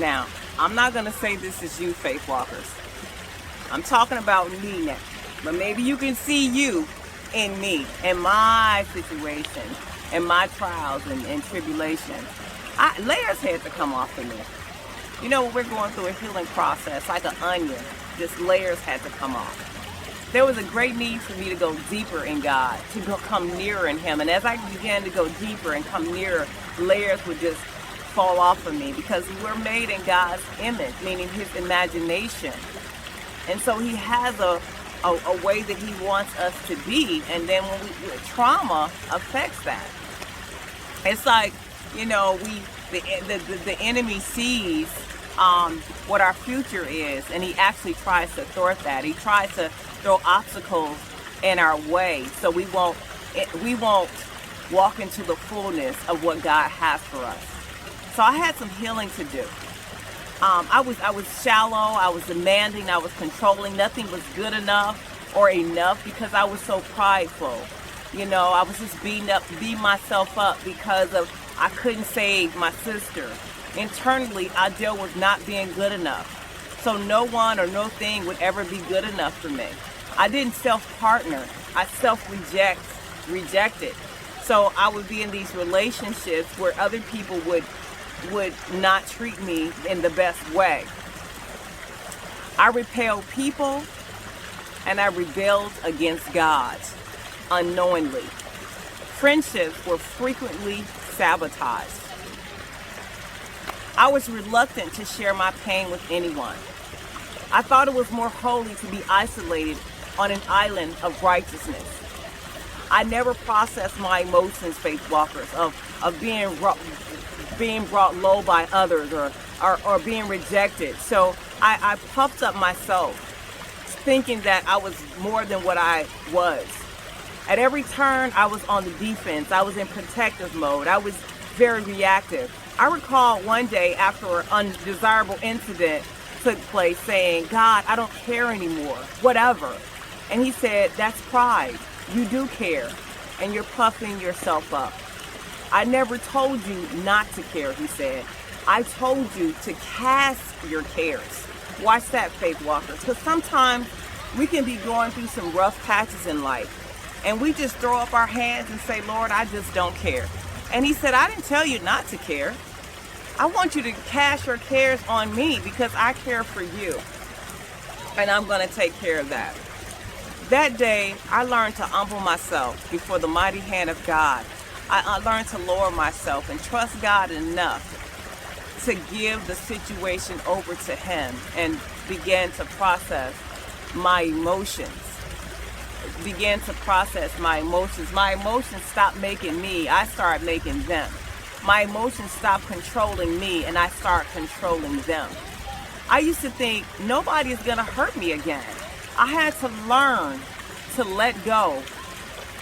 Now, I'm not going to say this is you, faith walkers. I'm talking about me now. But maybe you can see you in me, in my situation, in my trials and tribulations. Layers had to come off of me. You know, we're going through a healing process like an onion. Just layers had to come off. There was a great need for me to go deeper in God, to come nearer in Him. And as I began to go deeper and come nearer, layers would just fall off of me, because we're made in God's image, meaning His imagination. And so He has a way that He wants us to be. And then when trauma affects that. It's like, you know, the enemy sees what our future is, and he actually tries to thwart that. He tries to throw obstacles in our way so we won't walk into the fullness of what God has for us. So I had some healing to do. I was shallow, I was demanding, I was controlling. Nothing was good enough or enough because I was so prideful. You know, I was just beating myself up because I couldn't save my sister. Internally, I dealt with not being good enough. So no one or no thing would ever be good enough for me. I didn't self-partner. I self-rejected. So I would be in these relationships where other people would not treat me in the best way. I repelled people, and I rebelled against God unknowingly. Friendships were frequently sabotaged. I was reluctant to share my pain with anyone. I thought it was more holy to be isolated on an island of righteousness. I never processed my emotions, faith walkers, of being brought low by others or being rejected. So I puffed up myself, thinking that I was more than what I was. At every turn, I was on the defense. I was in protective mode. I was very reactive. I recall one day after an undesirable incident took place saying, God, I don't care anymore, whatever. And He said, that's pride. You do care, and you're puffing yourself up. I never told you not to care, He said. I told you to cast your cares. Watch that, faith walkers, because sometimes we can be going through some rough patches in life, and we just throw up our hands and say, Lord, I just don't care. And He said, I didn't tell you not to care. I want you to cast your cares on me because I care for you. And I'm going to take care of that. That day, I learned to humble myself before the mighty hand of God. I learned to lower myself and trust God enough to give the situation over to Him and began to process my emotions. My emotions stopped making me. I started making them. My emotions stopped controlling me, and I started controlling them. I used to think nobody is going to hurt me again. I had to learn to let go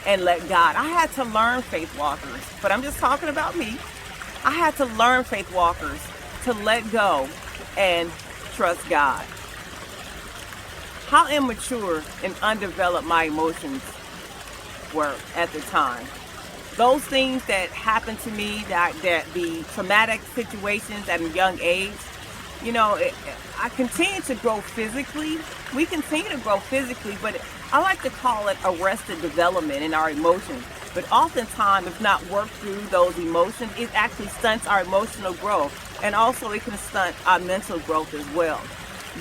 and let God. I had to learn, faith walkers, but I'm just talking about me. I had to learn, faith walkers, to let go and trust God. How immature and undeveloped my emotions were at the time. Those things that happened to me, that the traumatic situations at a young age, you know, I continue to grow physically. We continue to grow physically, but I like to call it arrested development in our emotions. But oftentimes, if not worked through those emotions, it actually stunts our emotional growth. And also it can stunt our mental growth as well.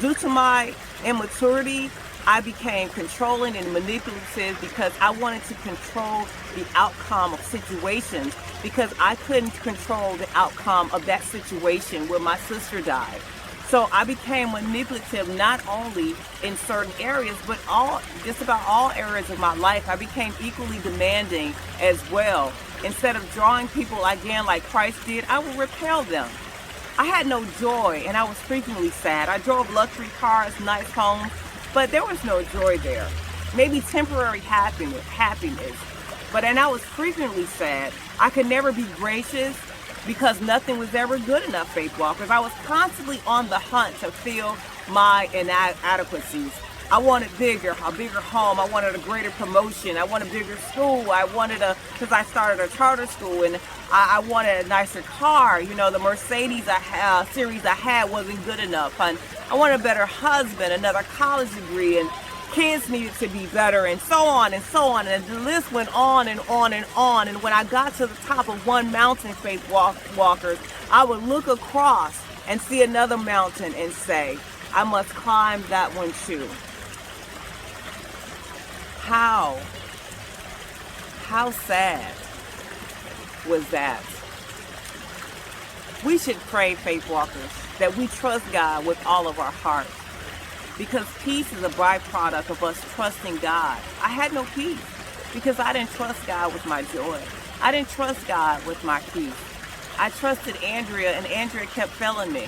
Due to my immaturity, I became controlling and manipulative because I wanted to control the outcome of situations, because I couldn't control the outcome of that situation where my sister died. So I became manipulative not only in certain areas, but just about all areas of my life. I became equally demanding as well. Instead of drawing people again like Christ did, I would repel them. I had no joy, and I was frequently sad. I drove luxury cars, nice homes, but there was no joy there. Maybe temporary happiness. And I was frequently sad. I could never be gracious because nothing was ever good enough, faith walkers. I was constantly on the hunt to fill my inadequacies. I wanted a bigger home. I wanted a greater promotion. I wanted a bigger school. I wanted because I started a charter school, and I wanted a nicer car. You know, the Mercedes series I had wasn't good enough. And I wanted a better husband, another college degree, and kids needed to be better, and so on and so on. And the list went on and on and on. And when I got to the top of one mountain, faith walkers, I would look across and see another mountain and say, I must climb that one too. How sad was that? We should pray, faith walkers, that we trust God with all of our heart, because peace is a byproduct of us trusting God. I had no peace because I didn't trust God with my joy. I didn't trust God with my peace. I trusted Andrea, and Andrea kept failing me.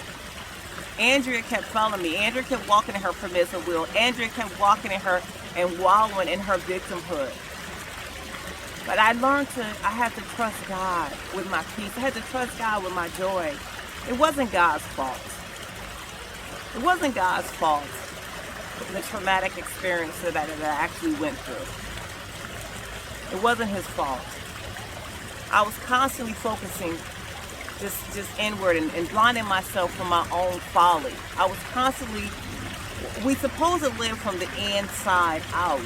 Andrea kept walking in her permissive will. Andrea kept walking in her and wallowing in her victimhood. But I had to trust God with my peace. I had to trust God with my joy. It wasn't God's fault. It wasn't God's fault, the traumatic experience that I actually went through. It wasn't his fault. I was constantly focusing just inward and blinding myself from my own folly. I was constantly, we supposed to live from the inside out,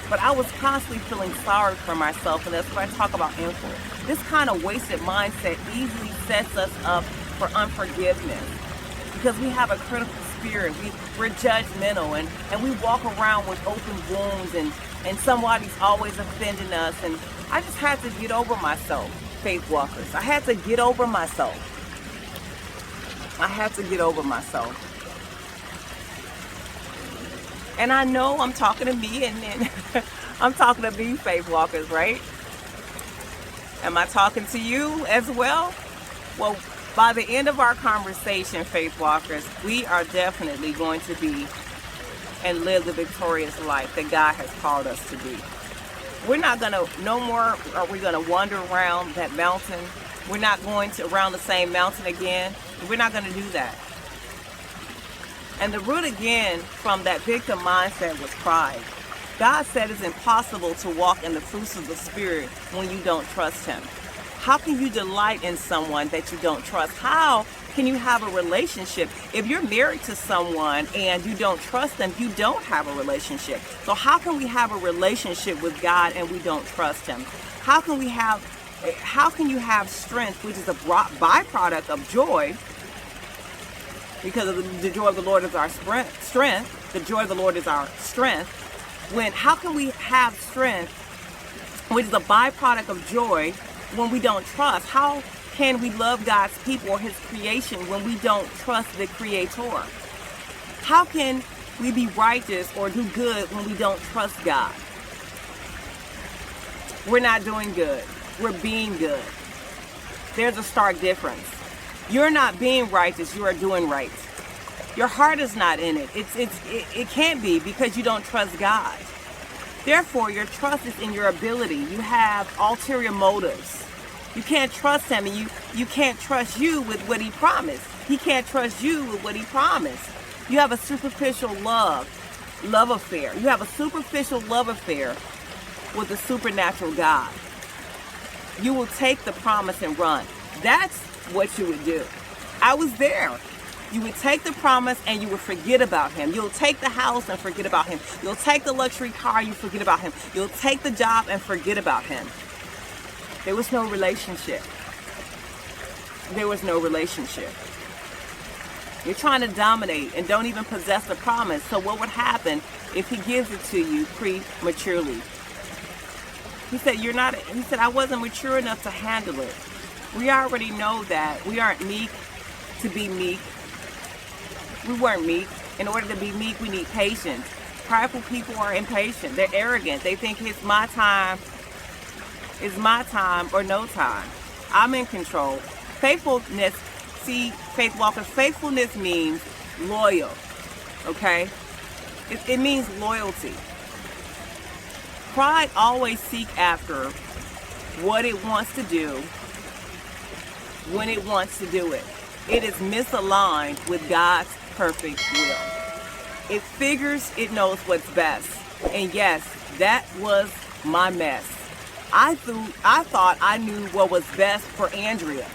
but I was constantly feeling sorry for myself, and that's what I talk about influence. This kind of wasted mindset easily sets us up for unforgiveness because we have a critical spirit. We're judgmental, and we walk around with open wounds, and somebody's always offending us. And I just had to get over myself, faith walkers. I had to get over myself. I had to get over myself. And I know I'm talking to me, and I'm talking to me, faith walkers, right? Am I talking to you as well? Well, by the end of our conversation, faith walkers, we are definitely going to be and live the victorious life that God has called us to be. We're not going to, no more are we going to wander around that mountain. We're not going to around the same mountain again. We're not going to do that. And the root again from that victim mindset was pride. God said it's impossible to walk in the fruits of the Spirit when you don't trust Him. How can you delight in someone that you don't trust? How can you have a relationship? If you're married to someone and you don't trust them, you don't have a relationship. So how can we have a relationship with God and we don't trust Him? How can you have strength, which is a byproduct of joy? Because of the joy of the Lord is our strength. The joy of the Lord is our strength. How can we have strength, which is a byproduct of joy, when we don't trust? How can we love God's people or His creation when we don't trust the Creator? How can we be righteous or do good when we don't trust God? We're not doing good. We're being good. There's a stark difference. You're not being righteous, you are doing right. Your heart is not in it. It can't be because you don't trust God. Therefore, your trust is in your ability. You have ulterior motives. You can't trust Him, and you can't trust you with what He promised. He can't trust you with what He promised. You have a superficial love affair. You have a superficial love affair with a supernatural God. You will take the promise and run. That's what you would do. I was there. You would take the promise and you would forget about Him. You'll take the house and forget about Him. You'll take the luxury car, you forget about Him. You'll take the job and forget about Him. There was no relationship. There was no relationship. You're trying to dominate and don't even possess the promise. So what would happen if He gives it to you prematurely? He said, I wasn't mature enough to handle it. We already know that. We aren't meek to be meek. We weren't meek. In order to be meek, we need patience. Prideful people are impatient. They're arrogant. They think it's my time or no time. I'm in control. Faithfulness, faith walkers, faithfulness means loyal. Okay? It means loyalty. Pride always seeks after what it wants to do when it wants to do it. It is misaligned with God's perfect will. It figures it knows what's best. And yes, that was my mess. I thought I knew what was best for Andrea.